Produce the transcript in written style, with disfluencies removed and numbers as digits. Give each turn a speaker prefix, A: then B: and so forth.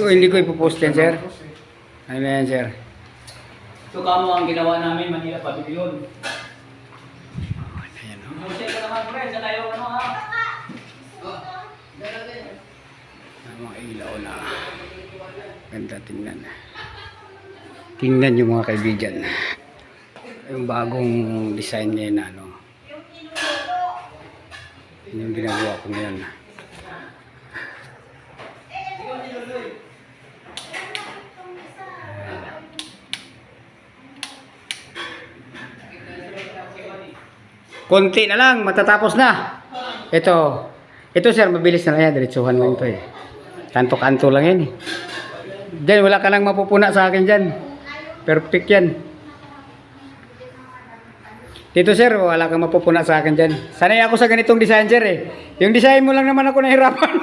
A: Hindi ko ipopost yan, sir. Ano yan, sir?
B: So kamo ang ginawa namin, Manila Pavilion.
A: Ayan, oh.
B: Musik ka naman, pre. Sa tayo, ano ha?
A: Mga ilaw na ganda tingnan. Tingnan yung mga kaibigan. Yung bagong design ngayon na ano. Yung ginagawa ko ngayon. Konti na lang, matatapos na. Ito sir, mabilis na lang yan. Diretsuhan lang ito eh. Kanto-kanto lang yan eh. Diyan, wala ka lang mapupuna sa akin dyan. Perfect yan. Dito sir, wala kang mapupuna sa akin dyan. Sanay ako sa ganitong design sir eh. Yung design mo lang naman ako nahirapan.